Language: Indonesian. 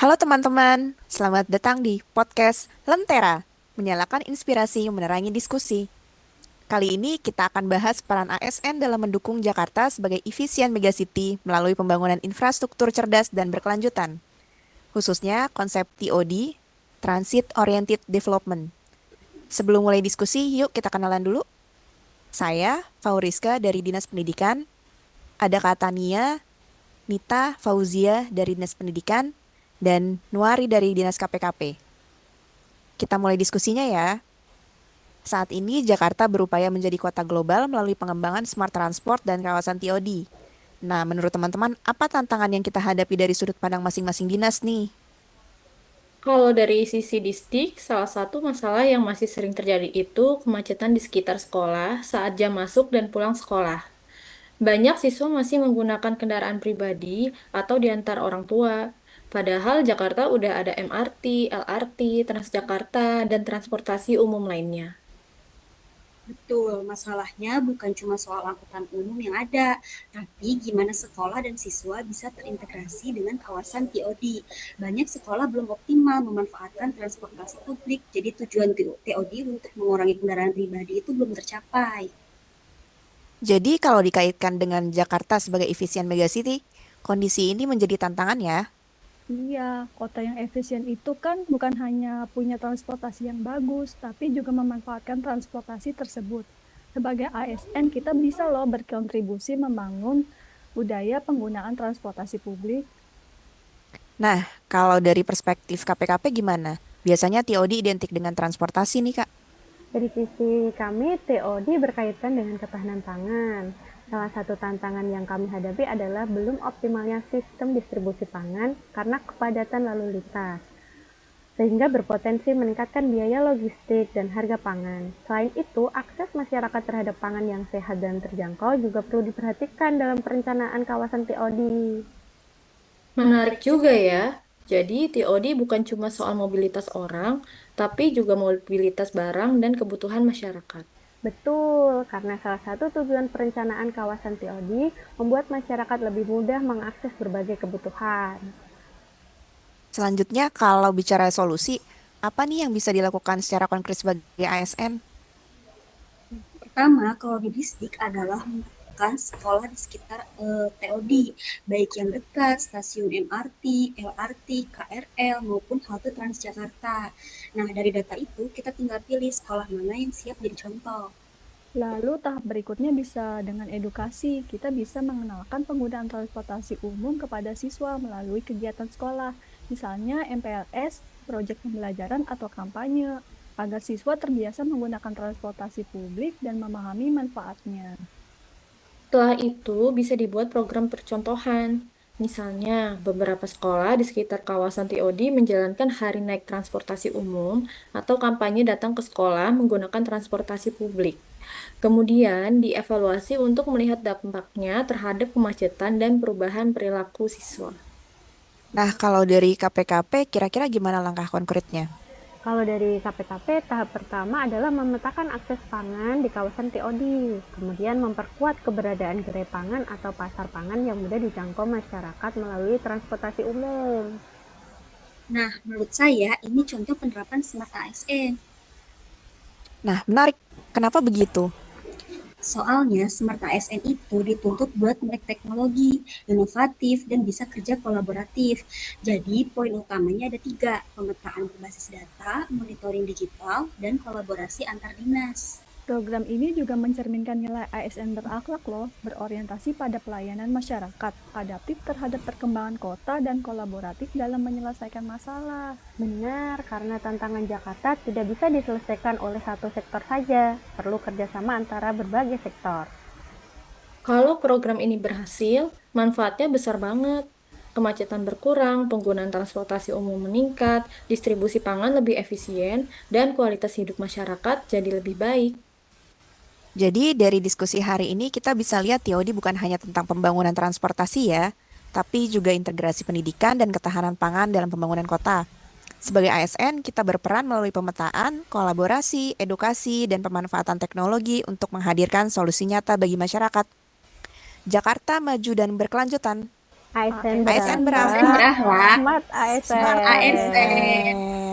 Halo teman-teman, selamat datang di podcast Lentera, menyalakan inspirasi menerangi diskusi. Kali ini kita akan bahas peran ASN dalam mendukung Jakarta sebagai efisien megacity melalui pembangunan infrastruktur cerdas dan berkelanjutan, khususnya konsep TOD, Transit Oriented Development. Sebelum mulai diskusi, yuk kita kenalan dulu. Saya, Fauriska dari Dinas Pendidikan, ada Kak Tania, Nita Fauzia dari Dinas Pendidikan, dan Nuari dari Dinas KPKP. Kita mulai diskusinya ya. Saat ini Jakarta berupaya menjadi kota global melalui pengembangan smart transport dan kawasan TOD. Nah, menurut teman-teman, apa tantangan yang kita hadapi dari sudut pandang masing-masing dinas nih? Kalau dari sisi distrik, salah satu masalah yang masih sering terjadi itu kemacetan di sekitar sekolah saat jam masuk dan pulang sekolah. Banyak siswa masih menggunakan kendaraan pribadi atau diantar orang tua. Padahal Jakarta udah ada MRT, LRT, Transjakarta, dan transportasi umum lainnya. Betul, masalahnya bukan cuma soal angkutan umum yang ada, tapi gimana sekolah dan siswa bisa terintegrasi dengan kawasan TOD. Banyak sekolah belum optimal memanfaatkan transportasi publik, jadi tujuan TOD untuk mengurangi kendaraan pribadi itu belum tercapai. Jadi, kalau dikaitkan dengan Jakarta sebagai efisien megacity, kondisi ini menjadi tantangan ya. Iya, kota yang efisien itu kan bukan hanya punya transportasi yang bagus, tapi juga memanfaatkan transportasi tersebut. Sebagai ASN, kita bisa loh berkontribusi membangun budaya penggunaan transportasi publik. Nah, kalau dari perspektif KPKP gimana? Biasanya TOD identik dengan transportasi nih, Kak. Dari sisi kami, TOD berkaitan dengan ketahanan pangan. Salah satu tantangan yang kami hadapi adalah belum optimalnya sistem distribusi pangan karena kepadatan lalu lintas, sehingga berpotensi meningkatkan biaya logistik dan harga pangan. Selain itu, akses masyarakat terhadap pangan yang sehat dan terjangkau juga perlu diperhatikan dalam perencanaan kawasan TOD. Menarik juga ya. Jadi, TOD bukan cuma soal mobilitas orang, tapi juga mobilitas barang dan kebutuhan masyarakat. Betul, karena salah satu tujuan perencanaan kawasan TOD membuat masyarakat lebih mudah mengakses berbagai kebutuhan. Selanjutnya, kalau bicara solusi, apa nih yang bisa dilakukan secara konkret sebagai ASN? Pertama, kalau di distrik adalah membutuhkan sekolah di sekitar TOD, baik yang dekat stasiun MRT, LRT, KRL, maupun halte Transjakarta. Nah, dari data itu kita tinggal pilih sekolah mana yang siap jadi contoh. Lalu tahap berikutnya bisa dengan edukasi. Kita bisa mengenalkan penggunaan transportasi umum kepada siswa melalui kegiatan sekolah, misalnya MPLS, proyek pembelajaran atau kampanye, agar siswa terbiasa menggunakan transportasi publik dan memahami manfaatnya. Setelah itu bisa dibuat program percontohan. Misalnya, beberapa sekolah di sekitar kawasan TOD menjalankan hari naik transportasi umum atau kampanye datang ke sekolah menggunakan transportasi publik. Kemudian dievaluasi untuk melihat dampaknya terhadap kemacetan dan perubahan perilaku siswa. Nah, kalau dari KPKP, kira-kira gimana langkah konkretnya? Kalau dari KPKP, tahap pertama adalah memetakan akses pangan di kawasan TOD, kemudian memperkuat keberadaan gerai pangan atau pasar pangan yang mudah dijangkau masyarakat melalui transportasi umum. Nah, menurut saya ini contoh penerapan Smart ASN. Nah, menarik. Kenapa begitu? Soalnya Smart ASN itu dituntut buat melek teknologi, inovatif, dan bisa kerja kolaboratif. Jadi poin utamanya ada tiga, pemetaan berbasis data, monitoring digital, dan kolaborasi antar dinas. Program ini juga mencerminkan nilai ASN berakhlak loh, berorientasi pada pelayanan masyarakat, adaptif terhadap perkembangan kota dan kolaboratif dalam menyelesaikan masalah. Benar, karena tantangan Jakarta tidak bisa diselesaikan oleh satu sektor saja, perlu kerjasama antara berbagai sektor. Kalau program ini berhasil, manfaatnya besar banget. Kemacetan berkurang, penggunaan transportasi umum meningkat, distribusi pangan lebih efisien, dan kualitas hidup masyarakat jadi lebih baik. Jadi, dari diskusi hari ini kita bisa lihat TOD bukan hanya tentang pembangunan transportasi ya, tapi juga integrasi pendidikan dan ketahanan pangan dalam pembangunan kota. Sebagai ASN, kita berperan melalui pemetaan, kolaborasi, edukasi, dan pemanfaatan teknologi untuk menghadirkan solusi nyata bagi masyarakat. Jakarta maju dan berkelanjutan. ASN ASN berapa? berapa? berapa? Smart Smart ASN. ASN.